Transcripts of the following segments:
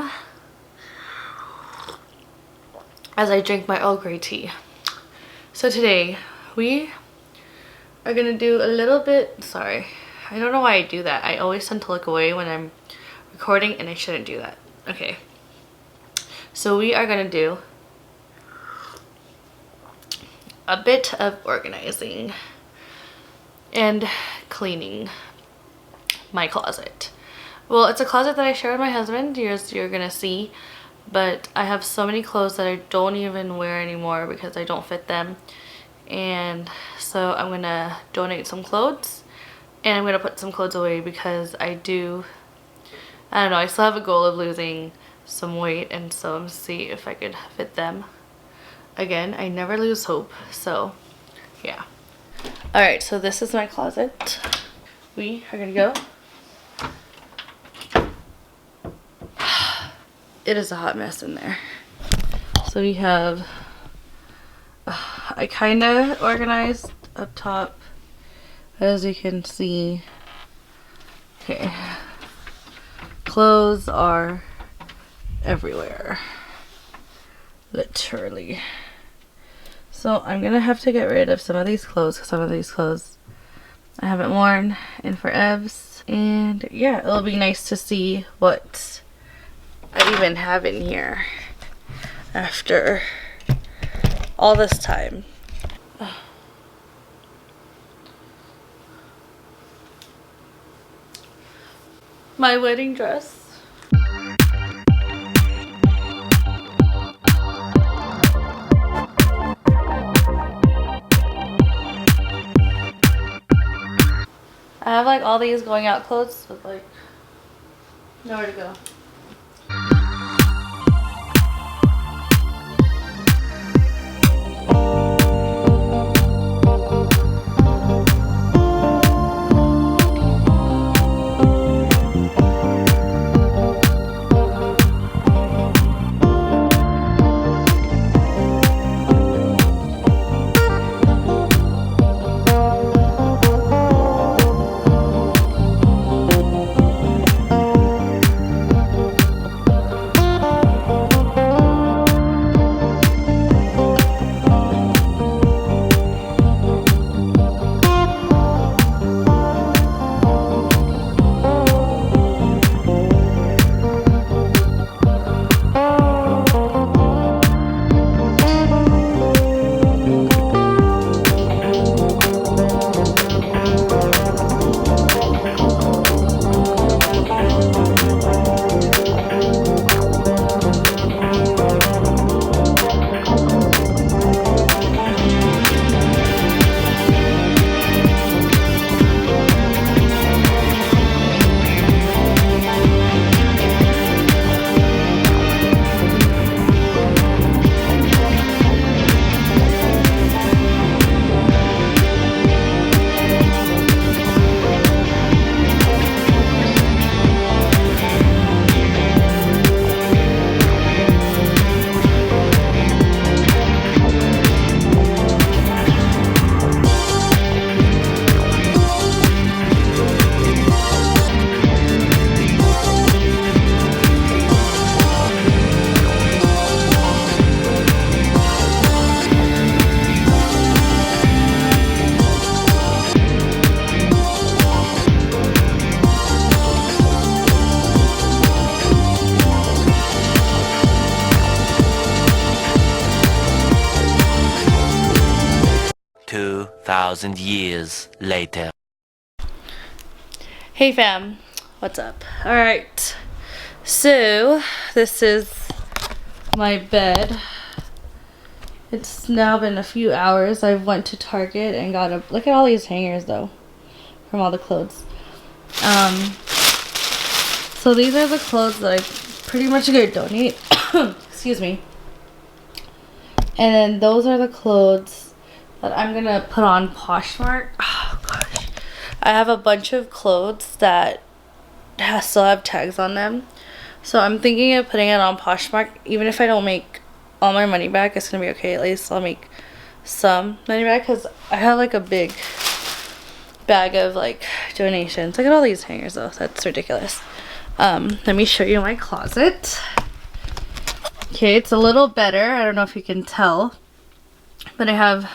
fam, as I drink my Earl Grey tea. So today we are gonna do a little bit, sorry, I don't know why I do that. I always tend to look away when I'm recording and I shouldn't do that. Okay, so we are gonna do a bit of organizing and cleaning my closet. Well, it's a closet that I share with my husband, you're gonna see, but I have so many clothes that I don't even wear anymore because I don't fit them. And so I'm gonna donate some clothes and I'm gonna put some clothes away because I don't know, I still have a goal of losing some weight, and so I'm see if I could fit them. Again, I never lose hope, so yeah. Alright, so this is my closet. We are gonna go. It is a hot mess in there. So we have, I kind of organized up top, as you can see. Okay, clothes are everywhere, literally. So I'm gonna have to get rid of some of these clothes because some of these clothes I haven't worn in forevs. And yeah, it'll be nice to see what I even have in here after all this time. My wedding dress. I have like all these going out clothes with like nowhere to go. Thousand years later. Hey fam, what's up? Alright, so this is my bed. It's now been a few hours. I went to Target and got a, look at all these hangers though, from all the clothes. So these are the clothes that I pretty much gonna donate. Excuse me. And then those are the clothes that I'm gonna put on Poshmark. Oh gosh, I have a bunch of clothes that still have tags on them, so I'm thinking of putting it on Poshmark. Even if I don't make all my money back, it's gonna be okay. At least I'll make some money back because I have like a big bag of like donations. Look at all these hangers though, that's ridiculous. Let me show you my closet. Okay, it's a little better. I don't know if you can tell, but I have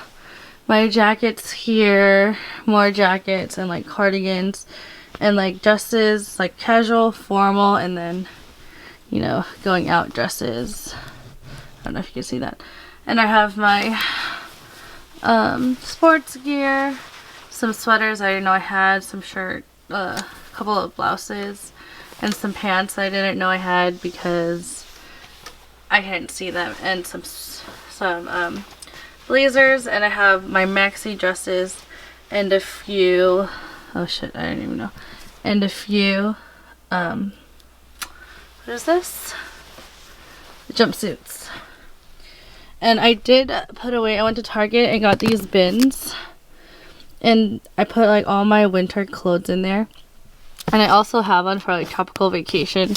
my jackets here, more jackets, and like cardigans, and like dresses, like casual, formal, and then, you know, going out dresses. I don't know if you can see that. And I have my sports gear, some sweaters I didn't know I had, some shirt, a couple of blouses, and some pants I didn't know I had because I couldn't see them, and some blazers, and I have my maxi dresses and a few, oh shit, I don't even know, and a few, what is this? Jumpsuits. And I did put away, I went to Target and got these bins, and I put like all my winter clothes in there. And I also have one for like tropical vacation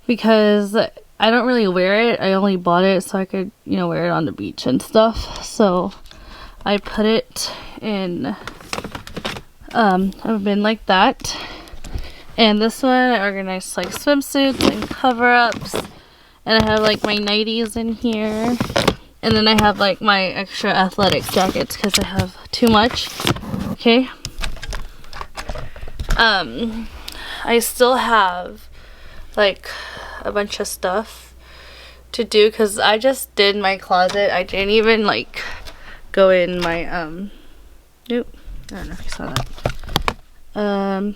because I don't really wear it. I only bought it so I could, you know, wear it on the beach and stuff. So I put it in a bin like that. And this one I organized like swimsuits and cover-ups. And I have like my nighties in here. And then I have like my extra athletic jackets because I have too much. Okay. I still have like a bunch of stuff to do because I just did my closet. I didn't even like go in my nope, I don't know if you saw that,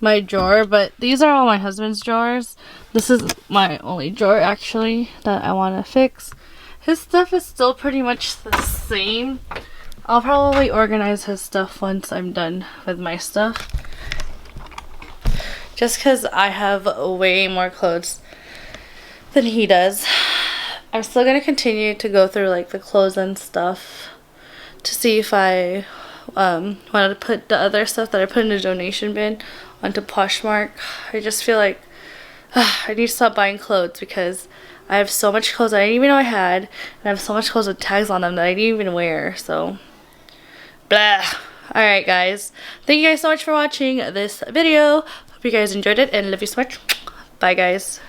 my drawer, but these are all my husband's drawers. This is my only drawer actually that I want to fix. His stuff is still pretty much the same. I'll probably organize his stuff once I'm done with my stuff. Just because I have way more clothes than he does. I'm still going to continue to go through like the clothes and stuff to see if I wanted to put the other stuff that I put in the donation bin onto Poshmark. I just feel like I need to stop buying clothes because I have so much clothes I didn't even know I had, and I have so much clothes with tags on them that I didn't even wear, so blah. Alright guys, thank you guys so much for watching this video. Hope you guys enjoyed it and love you so much. Bye guys.